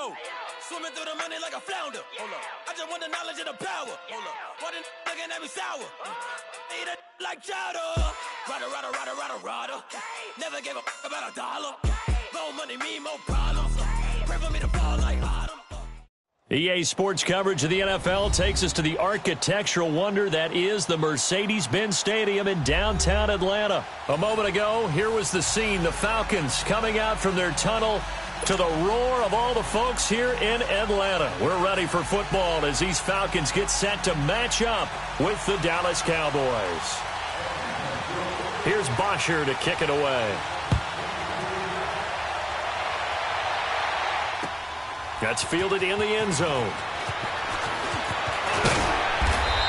Ayo, swimming through the money like a flounder. Hold up. I just want the knowledge and the power. Hold up. Why the looking at me sour? Eat it like chowder. Rada. Never gave a about $1. More money, me, more problems. Pray for me to fall like autumn. EA Sports coverage of the NFL takes us to the architectural wonder that is the Mercedes-Benz Stadium in downtown Atlanta. A moment ago, here was the scene. The Falcons coming out from their tunnel to the roar of all the folks here in Atlanta. We're ready for football as these Falcons get set to match up with the Dallas Cowboys. Here's Bosher to kick it away. That's fielded in the end zone.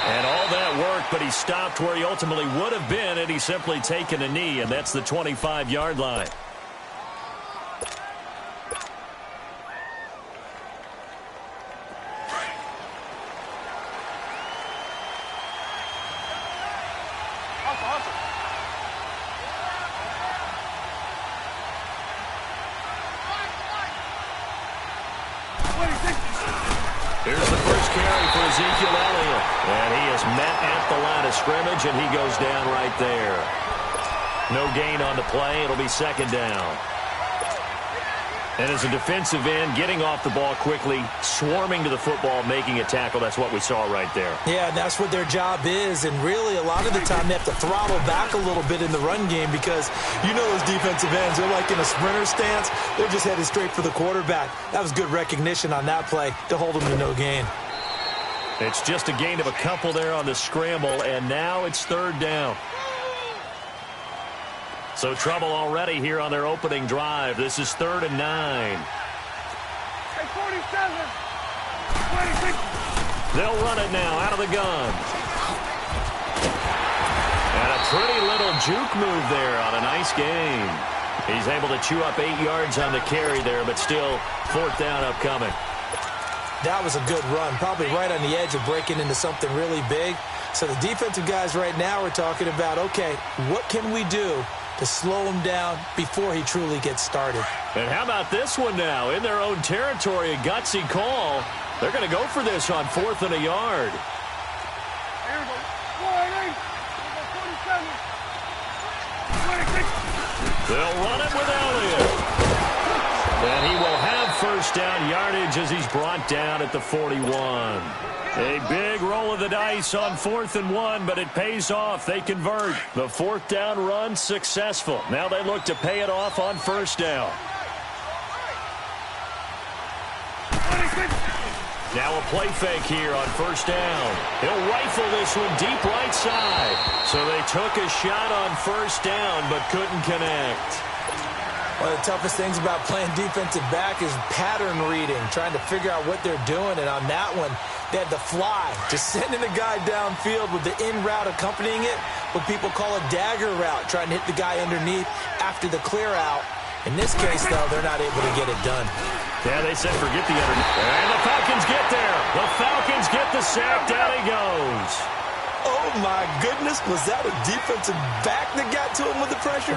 And all that work, but he stopped where he ultimately would have been had he simply taken a knee, and that's the 25-yard line. Here's the first carry for Ezekiel Elliott. And he is met at the line of scrimmage, and he goes down right there. No gain on the play. It'll be second down. And as a defensive end, getting off the ball quickly, swarming to the football, making a tackle, that's what we saw right there. Yeah, and that's what their job is. And really, a lot of the time, they have to throttle back a little bit in the run game because you know those defensive ends, they're like in a sprinter stance. They're just headed straight for the quarterback. That was good recognition on that play to hold them to no gain. It's just a gain of a couple there on the scramble, and now it's third down. So trouble already here on their opening drive. This is 3rd and 9. Hey, 47. 26. They'll run it now out of the gun. And a pretty little juke move there on a nice gain. He's able to chew up 8 yards on the carry there, but still 4th down upcoming. That was a good run, probably right on the edge of breaking into something really big. So the defensive guys right now are talking about, okay, what can we do to slow him down before he truly gets started? And how about this one now? In their own territory, a gutsy call. They're going to go for this on 4th and a yard. Here we go. 4-8. 47. 26. They'll run it with Elliott. And he will have first down yardage as he's brought down at the 41. A big roll of the dice on 4th and 1, but it pays off. They convert. The 4th down run successful. Now they look to pay it off on first down. Now a play fake here on first down. He'll rifle this one deep right side. So they took a shot on first down, but couldn't connect. One of the toughest things about playing defensive back is pattern reading, trying to figure out what they're doing. And on that one, they had the fly, just sending the guy downfield with the in route accompanying it, what people call a dagger route, trying to hit the guy underneath after the clear out. In this case, though, they're not able to get it done. Yeah, they said forget the underneath. And the Falcons get there. The Falcons get the sack. Down he goes. Oh, my goodness. Was that a defensive back that got to him with the pressure?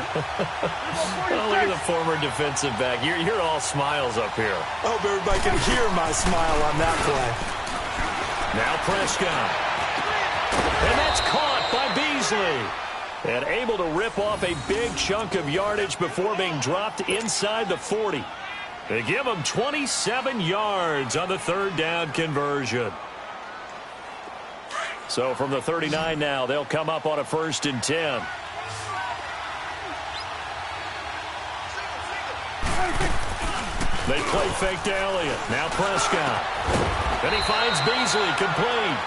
Oh, look at the former defensive back. You're all smiles up here. I hope everybody can hear my smile on that play. Now Prescott. And that's caught by Beasley. And able to rip off a big chunk of yardage before being dropped inside the 40. They give him 27 yards on the 3rd down conversion. So from the 39 now, they'll come up on a 1st and 10. They play fake to Elliott. Now Prescott. Then he finds Beasley complete.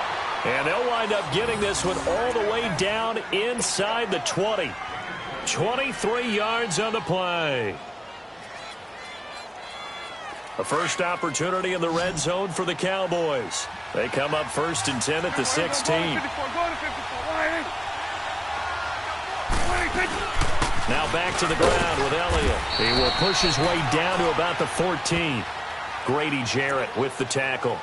And they'll wind up getting this one all the way down inside the 20. 23 yards on the play. A first opportunity in the red zone for the Cowboys. They come up 1st and 10 at the 16. Now back to the ground with Elliott. He will push his way down to about the 14. Grady Jarrett with the tackle.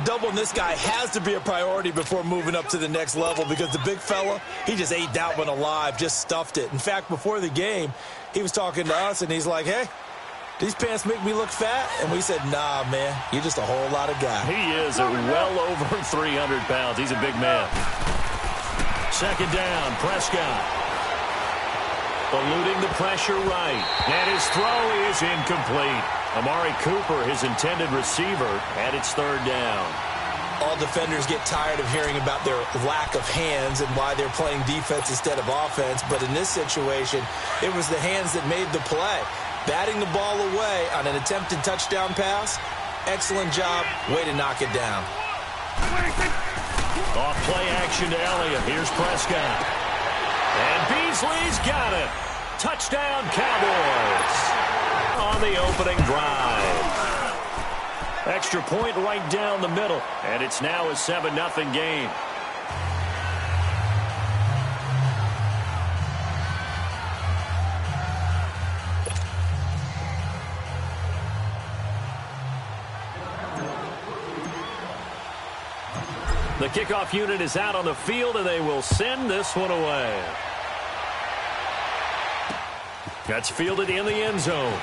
Doubling this guy has to be a priority before moving up to the next level because the big fella, he just ate that one alive, just stuffed it. In fact, before the game, he was talking to us, and he's like, hey, these pants make me look fat? And we said, nah, man, you're just a whole lot of guy. He is well over 300 pounds. He's a big man. Second down, Prescott. Eluding the pressure right. And his throw is incomplete. Amari Cooper, his intended receiver, and it's third down. All defenders get tired of hearing about their lack of hands and why they're playing defense instead of offense. But in this situation, it was the hands that made the play. Batting the ball away on an attempted touchdown pass. Excellent job. Way to knock it down. Off play action to Elliott. Here's Prescott. And Beasley's got it. Touchdown, Cowboys. On the opening drive. Extra point right down the middle. And it's now a 7-0 game. The kickoff unit is out on the field, and they will send this one away. That's fielded in the end zone.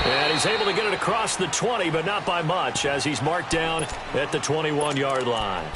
And he's able to get it across the 20, but not by much, as he's marked down at the 21-yard line.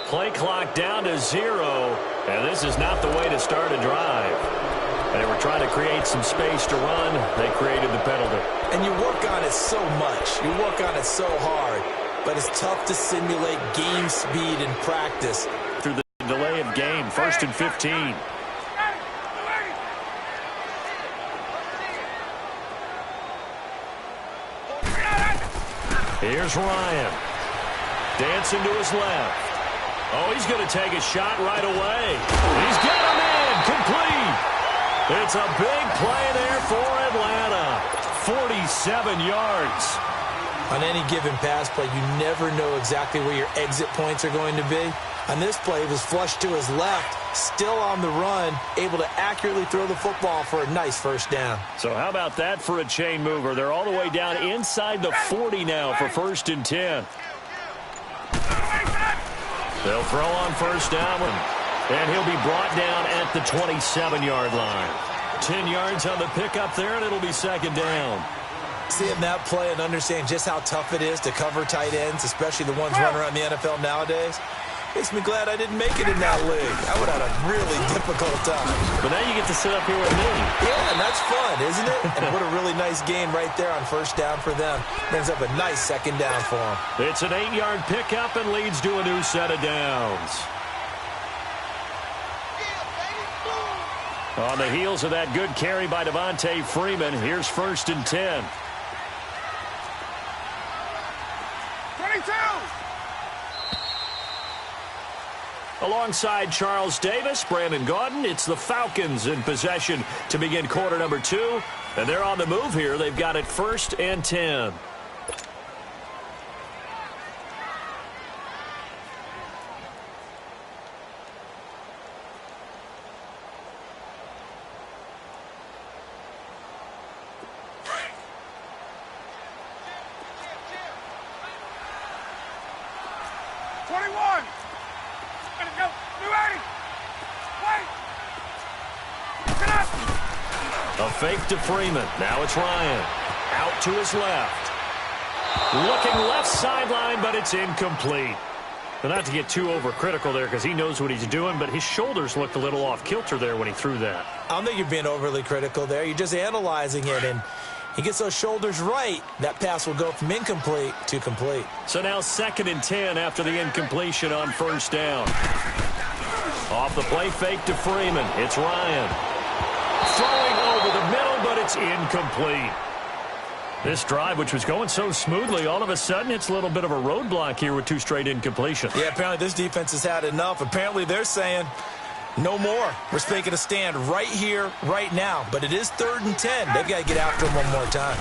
Play clock down to 0, and this is not the way to start a drive. They were trying to create some space to run. They created the penalty. And you work on it so much. You work on it so hard. But it's tough to simulate game speed in practice. Through the delay of game, 1st and 15. Here's Ryan. Dancing to his left. Oh, he's going to take a shot right away. He's got him in. Complete. It's a big play there for Atlanta. 47 yards. On any given pass play, you never know exactly where your exit points are going to be. On this play, it was flushed to his left, still on the run, able to accurately throw the football for a nice first down. So how about that for a chain mover? They're all the way down inside the 40 now for 1st and 10. They'll throw on first down, and he'll be brought down at the 27-yard line. 10 yards on the pickup there, and it'll be second down. Seeing that play and understand just how tough it is to cover tight ends, especially the ones running around the NFL nowadays, makes me glad I didn't make it in that league. I would have had a really difficult time. But now you get to sit up here with me. Yeah, and that's fun, isn't it? And what a really nice game right there on first down for them. Brings up a nice second down for them. It's an 8-yard pickup and leads to a new set of downs. On the heels of that good carry by Devontae Freeman, here's 1st and 10. 22! Alongside Charles Davis, Brandon Gaudin, it's the Falcons in possession to begin quarter number 2. And they're on the move here. They've got it 1st and 10. A fake to Freeman. Now it's Ryan. Out to his left. Looking left sideline, but it's incomplete. But not to get too overcritical there because he knows what he's doing, but his shoulders looked a little off kilter there when he threw that. I don't think you're being overly critical there. You're just analyzing it, and he gets those shoulders right. That pass will go from incomplete to complete. So now 2nd and 10 after the incompletion on first down. Off the play fake to Freeman. It's Ryan. Throwing over the middle, but it's incomplete. This drive, which was going so smoothly, all of a sudden it's a little bit of a roadblock here with 2 straight incompletions. Yeah, apparently this defense has had enough. Apparently they're saying no more. We're taking a stand right here, right now. But it is 3rd and 10. They've got to get after him one more time.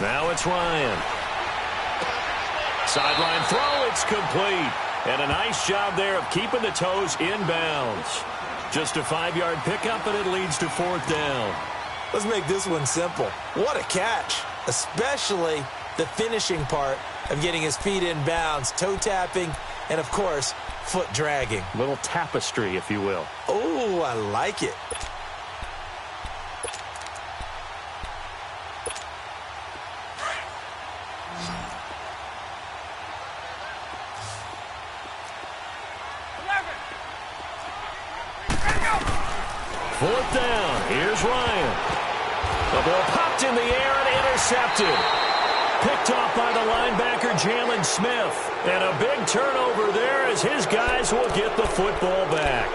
Now it's Ryan. Sideline throw, it's complete. And a nice job there of keeping the toes in bounds. Just a 5-yard pickup, and it leads to 4th down. Let's make this one simple. What a catch, especially the finishing part of getting his feet in bounds, toe tapping, and, of course, foot dragging. Little tapestry, if you will. Oh, I like it. Fourth down. Here's Ryan. The ball popped in the air and intercepted. Picked off by the linebacker, Jalen Smith. And a big turnover there as his guys will get the football back.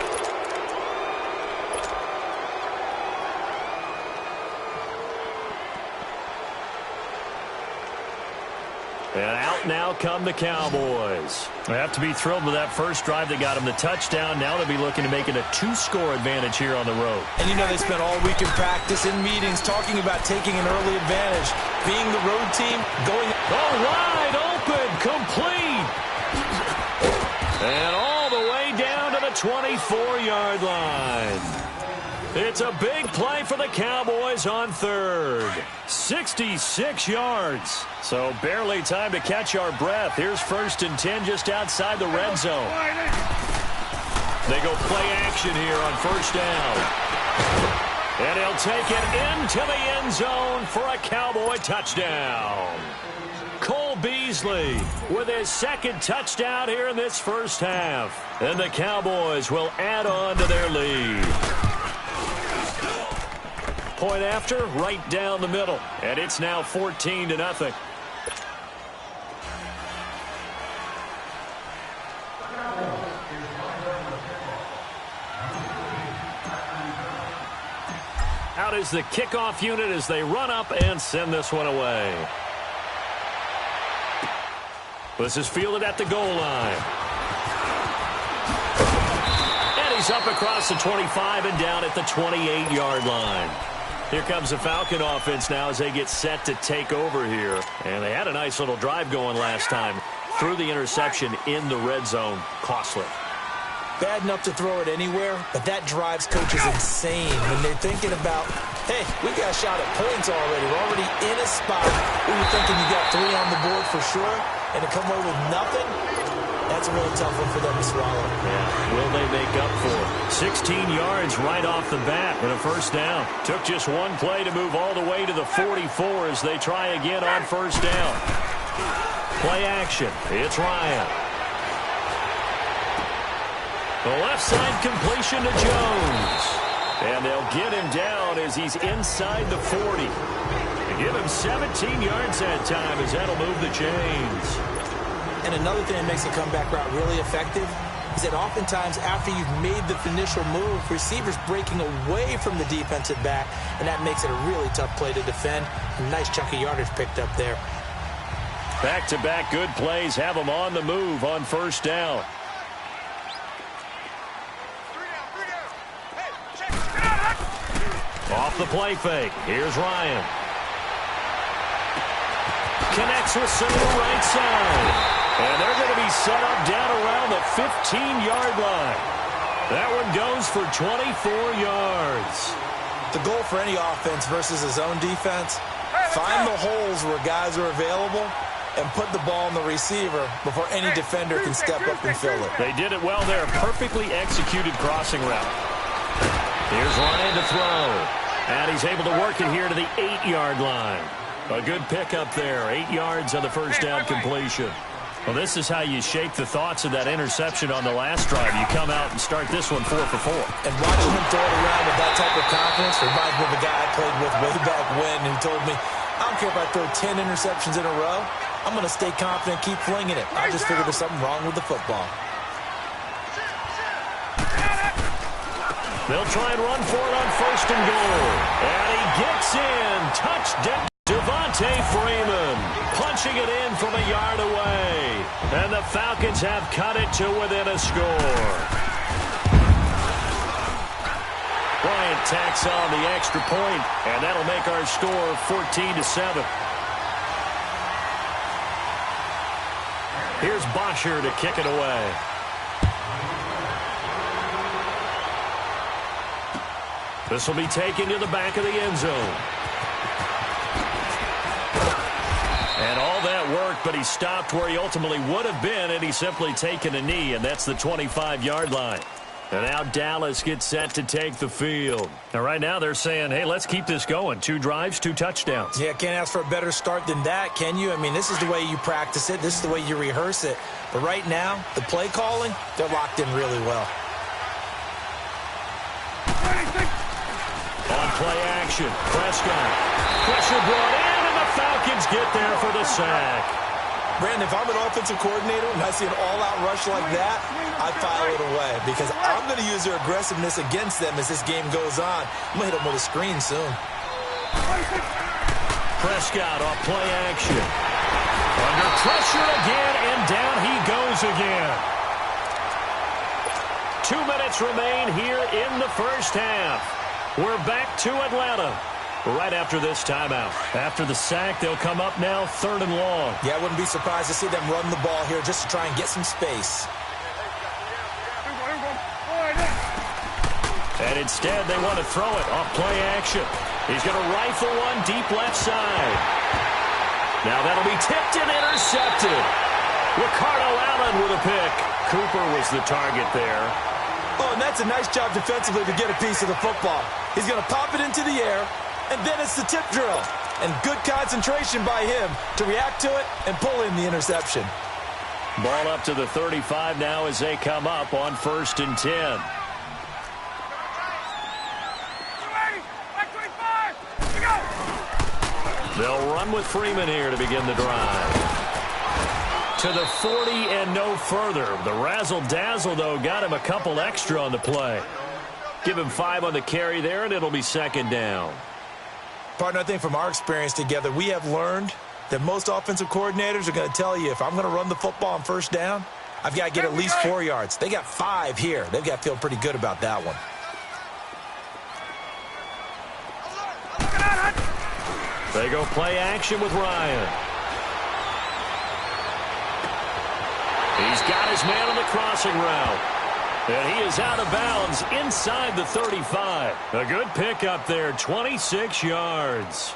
And out now come the Cowboys. They have to be thrilled with that first drive that got them the touchdown. Now they'll be looking to make it a 2-score advantage here on the road. And you know they spent all week in practice, in meetings, talking about taking an early advantage. Being the road team, going... Oh, wide open, complete. And all the way down to the 24-yard line. It's a big play for the Cowboys on 3rd. 66 yards. So barely time to catch our breath. Here's 1st and 10 just outside the red zone. They go play action here on 1st down. And he'll take it into the end zone for a Cowboy touchdown. Cole Beasley with his 2nd touchdown here in this first half. And the Cowboys will add on to their lead. Point after, right down the middle. And it's now 14-0. Out is the kickoff unit as they run up and send this one away. This is fielded at the goal line. And he's up across the 25 and down at the 28-yard line. Here comes the Falcon offense now as they get set to take over here. And they had a nice little drive going last time. Threw the interception in the red zone. Costly. Bad enough to throw it anywhere, but that drives coaches insane when they're thinking about, hey, we got a shot at points already. We're already in a spot where you're thinking you got 3 on the board for sure, and to come away with nothing, that's a really tough one for them to swallow. Yeah, will they make up for it? 16 yards right off the bat with a 1st down. Took just one play to move all the way to the 44 as they try again on 1st down. Play action. It's Ryan. The left side completion to Jones. And they'll get him down as he's inside the 40. They give him 17 yards that time as that'll move the chains. And another thing that makes the comeback route really effective is that oftentimes after you've made the initial move, receivers breaking away from the defensive back, and that makes it a really tough play to defend. A nice chunk of yardage picked up there. Back-to-back good plays have them on the move on 1st down. Off the play fake. Here's Ryan. Connects with some right side. And they're going to be set up down around the 15-yard line. That one goes for 24 yards. The goal for any offense versus a zone defense, find the holes where guys are available and put the ball in the receiver before any defender can step up and fill it. They did it well there. Perfectly executed crossing route. Here's Ryan to throw. And he's able to work it here to the 8-yard line. A good pickup there. 8 yards on the 1st down completion. Well, this is how you shape the thoughts of that interception on the last drive. You come out and start this one 4 for 4. And watching him throw it around with that type of confidence reminds me of a guy I played with way back when who told me, I don't care if I throw 10 interceptions in a row. I'm going to stay confident, keep flinging it. I just figured there's something wrong with the football. They'll try and run for it on 1st and goal. And he gets in. Touchdown. Devon Devontae Freeman punching it in from a yard away. And the Falcons have cut it to within a score. Bryant tacks on the extra point, and that'll make our score 14-7. Here's Bosher to kick it away. This will be taken to the back of the end zone. And all that work, but he stopped where he ultimately would have been, and he's simply taken a knee, and that's the 25-yard line. And now Dallas gets set to take the field. Now, right now they're saying, hey, let's keep this going. 2 drives, 2 touchdowns. Yeah, can't ask for a better start than that, can you? I mean, this is the way you practice it. This is the way you rehearse it. But right now, the play calling, they're locked in really well. On play action, Prescott. Pressure brought in, and the Falcons get there for the sack. Brandon, if I'm an offensive coordinator and I see an all-out rush like that, I file it away because I'm going to use their aggressiveness against them as this game goes on. I'm going to hit them with a screen soon. Prescott off play action. Under pressure again, and down he goes again. 2 minutes remain here in the first half. We're back to Atlanta right after this timeout. After the sack, they'll come up now 3rd and long. Yeah, I wouldn't be surprised to see them run the ball here just to try and get some space. And instead, they want to throw it off play action. He's going to rifle one deep left side. Now that'll be tipped and intercepted. Ricardo Allen with a pick. Cooper was the target there. Oh, and that's a nice job defensively to get a piece of the football. He's going to pop it into the air, and then it's the tip drill. And good concentration by him to react to it and pull in the interception. Ball up to the 35 now as they come up on 1st and 10. They'll run with Freeman here to begin the drive. To the 40 and no further. The razzle-dazzle, though, got him a couple extra on the play. Give him 5 on the carry there, and it'll be 2nd down. Partner, I think from our experience together, we have learned that most offensive coordinators are going to tell you, if I'm going to run the football on 1st down, I've got to get at least 4 yards. They got 5 here. They've got to feel pretty good about that one. They go play action with Ryan. He's got his man on the crossing route. And he is out of bounds inside the 35. A good pickup there, 26 yards.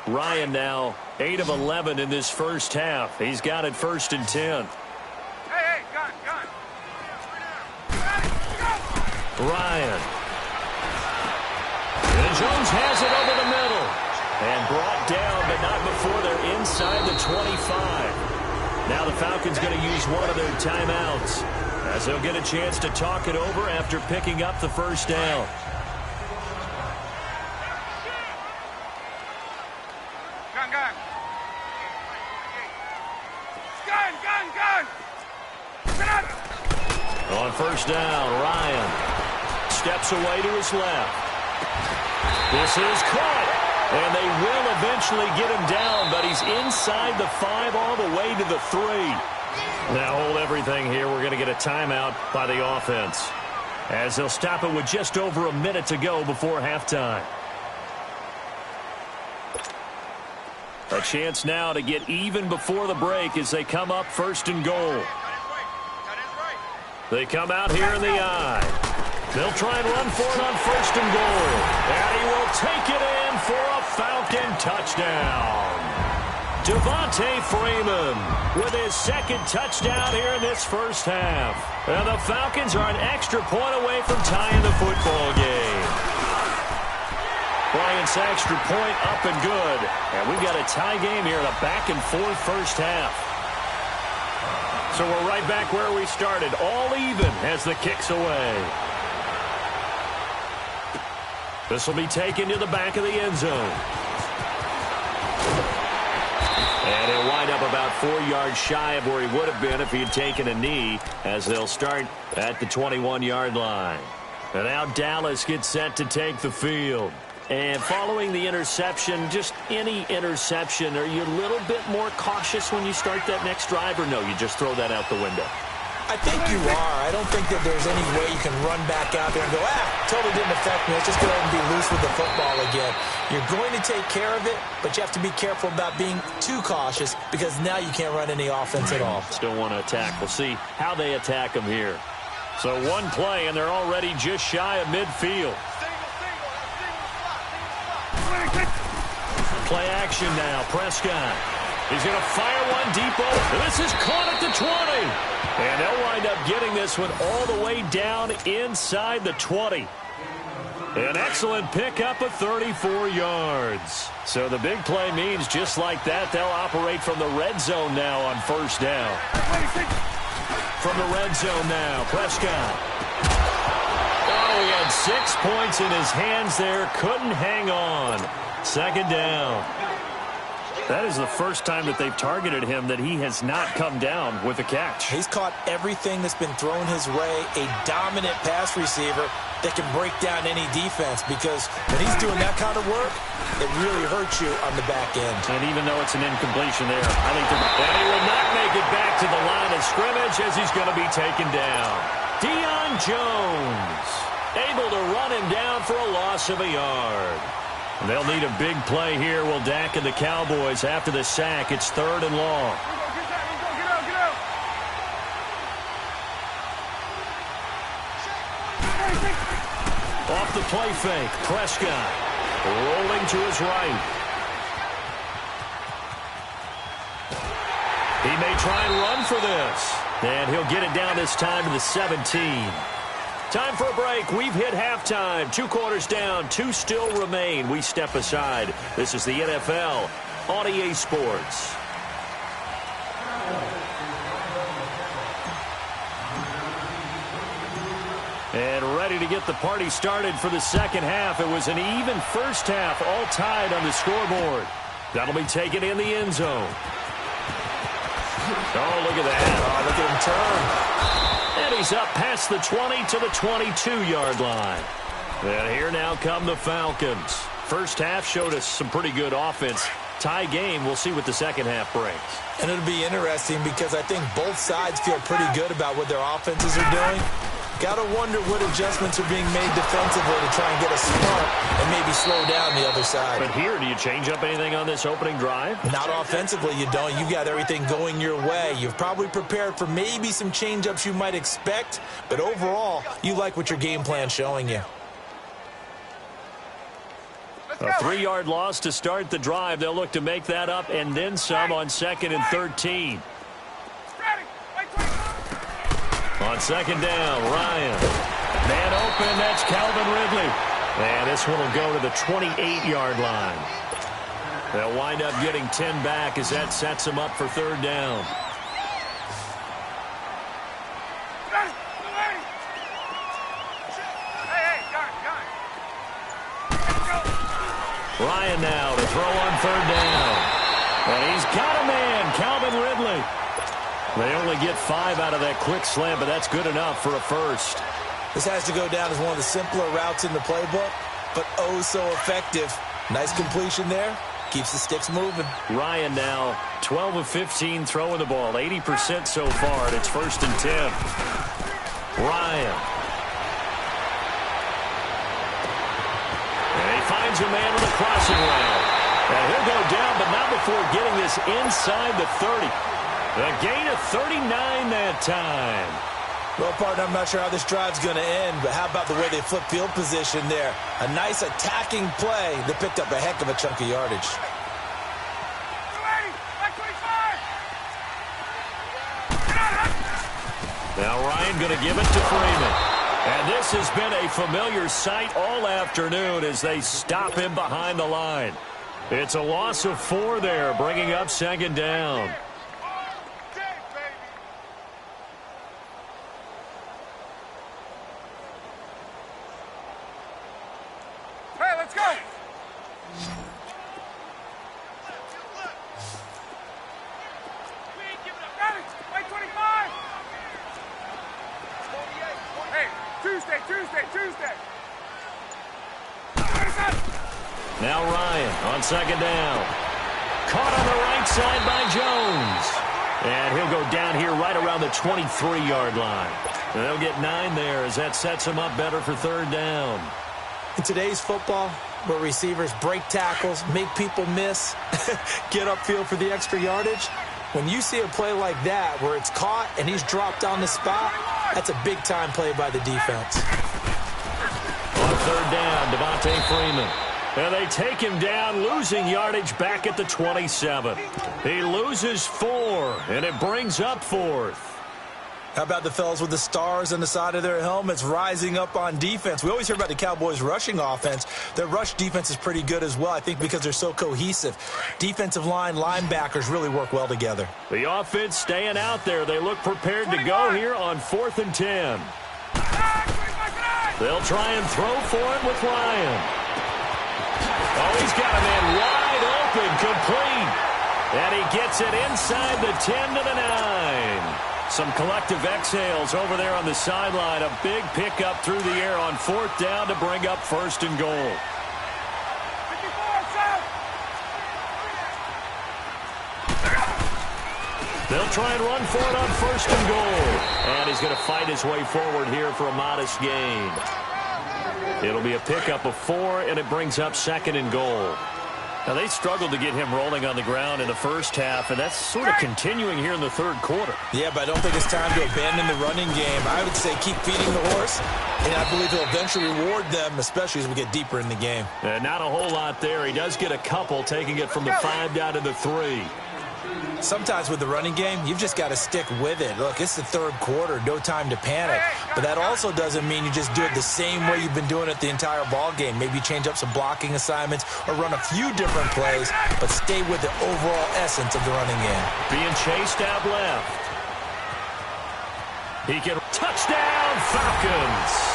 Ryan now 8 of 11 in this first half. He's got it 1st and 10. Hey, gun. Ryan. And Jones has it over the middle. And brought down, but not before they're inside the 25. Now the Falcons going to use one of their timeouts as they'll get a chance to talk it over after picking up the 1st down. Gun. On 1st down, Ryan steps away to his left. This is caught. And they will eventually get him down, but he's inside the 5 all the way to the 3. Now hold everything here. We're going to get a timeout by the offense as they'll stop it with just over a minute to go before halftime. A chance now to get even before the break as they come up 1st and goal. They come out here in the eye. They'll try and run for it on 1st and goal. And he will take it in for a Falcon touchdown. Devontae Freeman with his 2nd touchdown here in this first half. And the Falcons are an extra point away from tying the football game. Bryant's extra point up and good. And we've got a tie game here in a back-and-forth first half. So we're right back where we started, all even as the kick's away. This will be taken to the back of the end zone. And he'll wind up about 4 yards shy of where he would have been if he had taken a knee, as they'll start at the 21-yard line. And now Dallas gets set to take the field. And following the interception, just any interception, are you a little bit more cautious when you start that next drive, or no, you just throw that out the window? I think you are. I don't think that there's any way you can run back out there and go, totally didn't affect me. Let's just go ahead and be loose with the football again. You're going to take care of it, but you have to be careful about being too cautious because now you can't run any offense at all. Still want to attack. We'll see how they attack them here. So one play, and they're already just shy of midfield. Play action now. Prescott. He's going to fire one deep over. This is caught at the 20. And they'll wind up getting this one all the way down inside the 20. An excellent pickup of 34 yards. So the big play means just like that, they'll operate from the red zone now on first down. From the red zone now, Prescott. Oh, he had 6 points in his hands there. Couldn't hang on. Second down. That is the first time that they've targeted him that he has not come down with a catch. He's caught everything that's been thrown his way. A dominant pass receiver that can break down any defense because when he's doing that kind of work, it really hurts you on the back end. And even though it's an incompletion there, I think and he will not make it back to the line of scrimmage as he's going to be taken down. Deion Jones able to run him down for a loss of a yard. They'll need a big play here. Will Dak and the Cowboys after the sack. It's 3rd and long. Off the play fake. Prescott rolling to his right. He may try and run for this. And he'll get it down this time to the 17. Time for a break. We've hit halftime. 2 quarters down. 2 still remain. We step aside. This is the NFL on EA Sports. And ready to get the party started for the second half. It was an even first half, all tied on the scoreboard. That'll be taken in the end zone. Oh, look at that. Oh, look at him turn. And he's up past the 20 to the 22-yard line. And here now come the Falcons. First half showed us some pretty good offense. Tie game. We'll see what the second half brings. And it'll be interesting because I think both sides feel pretty good about what their offenses are doing. Got to wonder what adjustments are being made defensively to try and get a spark and maybe slow down the other side. But here, do you change up anything on this opening drive? Not offensively, you don't. You got everything going your way. You've probably prepared for maybe some change-ups you might expect, but overall, you like what your game plan's showing you. A 3-yard loss to start the drive. They'll look to make that up and then some on 2nd and 13. On second down, Ryan. Man open, that's Calvin Ridley. And this one will go to the 28-yard line. They'll wind up getting 10 back as that sets them up for 3rd down. Ryan now to throw on 3rd down. And he's got a man, Calvin Ridley. They only get 5 out of that quick slant, but that's good enough for a first. This has to go down as one of the simpler routes in the playbook, but oh so effective. Nice completion there. Keeps the sticks moving. Ryan now 12 of 15 throwing the ball, 80% so far, and it's 1st and 10. Ryan. And he finds a man on the crossing route. And he'll go down, but not before getting this inside the 30. A gain of 39 that time. Well, partner, I'm not sure how this drive's going to end, but how about the way they flip field position there? A nice attacking play that picked up a heck of a chunk of yardage. Now Ryan going to give it to Freeman. And this has been a familiar sight all afternoon as they stop him behind the line. It's a loss of 4 there, bringing up 2nd down. Now Ryan on second down. Caught on the right side by Jones. And he'll go down here right around the 23-yard line. And they'll get 9 there as that sets him up better for third down. In today's football, where receivers break tackles, make people miss, get upfield for the extra yardage, when you see a play like that where it's caught and he's dropped on the spot, that's a big-time play by the defense. On third down, Devontae Freeman. And they take him down, losing yardage back at the 27. He loses 4, and it brings up 4th. How about the fellas with the stars on the side of their helmets rising up on defense? We always hear about the Cowboys' rushing offense. Their rush defense is pretty good as well, I think, because they're so cohesive. Defensive line, linebackers really work well together. The offense staying out there. They look prepared to go here on 4th and 10. They'll try and throw for it with Ryan. Oh, he's got a man wide open, complete. And he gets it inside the 10 to the 9. Some collective exhales over there on the sideline. A big pickup through the air on 4th down to bring up 1st and goal. They'll try and run for it on 1st and goal. And he's going to fight his way forward here for a modest gain. It'll be a pickup of 4, and it brings up 2nd and goal. Now, they struggled to get him rolling on the ground in the first half, and that's sort of continuing here in the third quarter. Yeah, but I don't think it's time to abandon the running game. I would say keep feeding the horse, and I believe he'll eventually reward them, especially as we get deeper in the game. Not a whole lot there. He does get a couple, taking it from the 5 down to the 3. Sometimes with the running game, you've just got to stick with it. Look, it's the third quarter, no time to panic. But that also doesn't mean you just do it the same way you've been doing it the entire ball game. Maybe change up some blocking assignments or run a few different plays, but stay with the overall essence of the running game. Being chased out left. He can touchdown Falcons.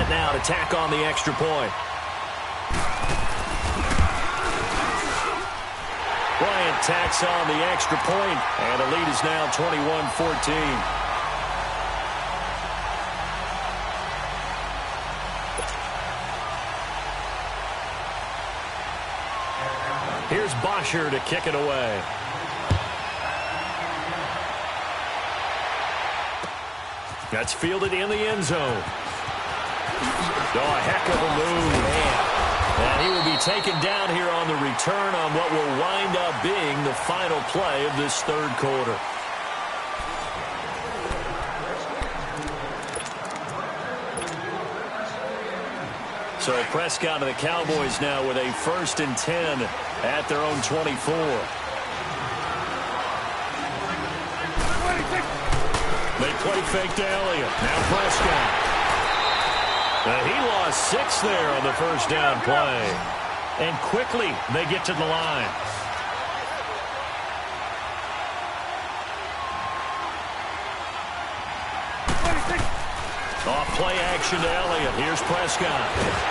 Now to tack on the extra point. Bryant tacks on the extra point, and the lead is now 21-14. Here's Bosher to kick it away. That's fielded in the end zone. Oh, a heck of a move. Man. And he will be taken down here on the return on what will wind up being the final play of this third quarter. So Prescott and the Cowboys now with a 1st and 10 at their own 24. They play fake to Elliott. Now Prescott. He lost 6 there on the first down play. And quickly they get to the line. Off play action to Elliott. Here's Prescott.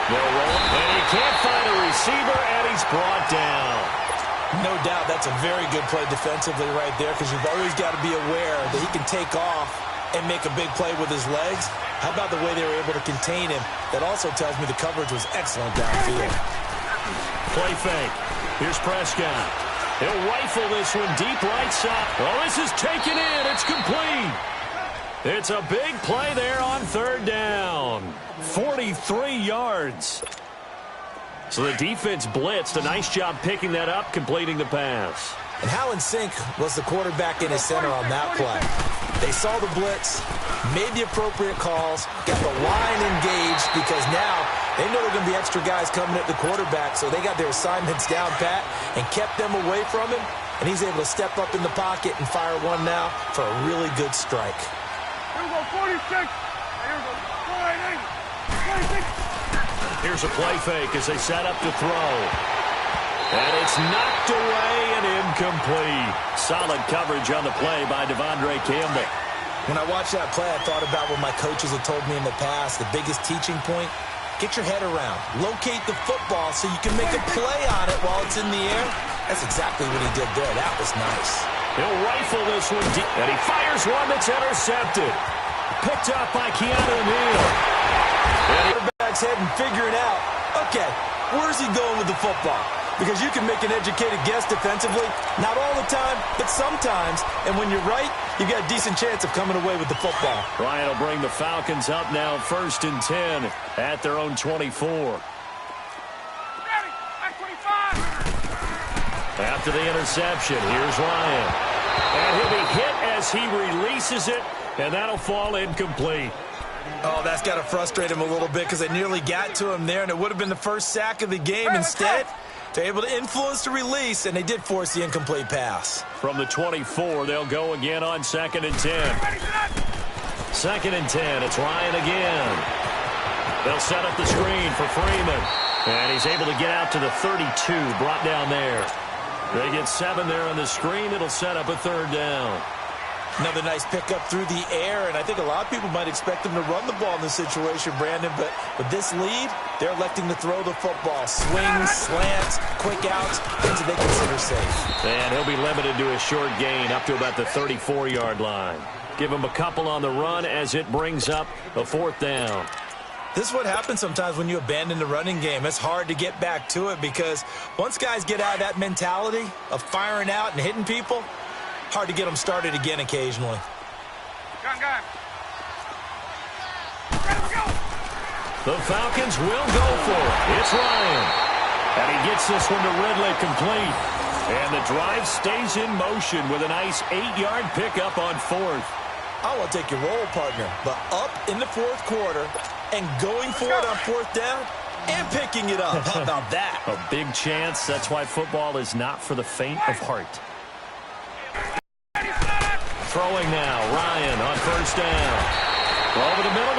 They'll roll him. And he can't find a receiver, and he's brought down. No doubt that's a very good play defensively right there, because you've always got to be aware that he can take off and make a big play with his legs. How about the way they were able to contain him? That also tells me the coverage was excellent downfield. Play fake. Here's Prescott. He'll rifle this one deep right side. Oh, this is taken in. It's complete. It's a big play there on third down. 43 yards. So the defense blitzed. A nice job picking that up, completing the pass. And how in sync was the quarterback in his center on that play? They saw the blitz, made the appropriate calls, got the line engaged, because now they know there are going to be extra guys coming at the quarterback, so they got their assignments down pat and kept them away from him, and he's able to step up in the pocket and fire one now for a really good strike. Here we go, 46. Here we go, 46. Here's a play fake as they set up to throw. And it's knocked away and incomplete. Solid coverage on the play by Devondre Campbell. When I watched that play, I thought about what my coaches have told me in the past. The biggest teaching point, get your head around. Locate the football so you can make a play on it while it's in the air. That's exactly what he did there. That was nice. He'll rifle this one deep, and he fires one that's intercepted. Picked up by Keanu Neal. Quarterback's head and figuring out, okay, where's he going with the football? Because you can make an educated guess defensively, not all the time, but sometimes. And when you're right, you got a decent chance of coming away with the football. Ryan will bring the Falcons up now 1st and 10 at their own 24. Ready, at 25. After the interception, here's Ryan. And he'll be hit as he releases it, and that'll fall incomplete. Oh, that's got to frustrate him a little bit because they nearly got to him there, and it would have been the first sack of the game. Instead, they're able to influence the release, and they did force the incomplete pass. From the 24, they'll go again on 2nd and 10. 2nd and 10, it's Ryan again. They'll set up the screen for Freeman. And he's able to get out to the 32, brought down there. They get 7 there on the screen. It'll set up a 3rd down. Another nice pickup through the air, and I think a lot of people might expect them to run the ball in this situation, Brandon, but with this lead, they're electing to throw the football. Swings, slants, quick outs, things that they consider safe. And he'll be limited to a short gain up to about the 34-yard line. Give him a couple on the run as it brings up a 4th down. This is what happens sometimes when you abandon the running game. It's hard to get back to it because once guys get out of that mentality of firing out and hitting people, hard to get them started again occasionally. Gun. The Falcons will go for it. It's Ryan. And he gets this one to Ridley complete. And the drive stays in motion with a nice 8-yard pickup on 4th. I want to take your role, partner, but up in the 4th quarter and going for it on 4th down and picking it up. How about that? A big chance. That's why football is not for the faint of heart. Throwing now, Ryan on 1st down. Over the middle.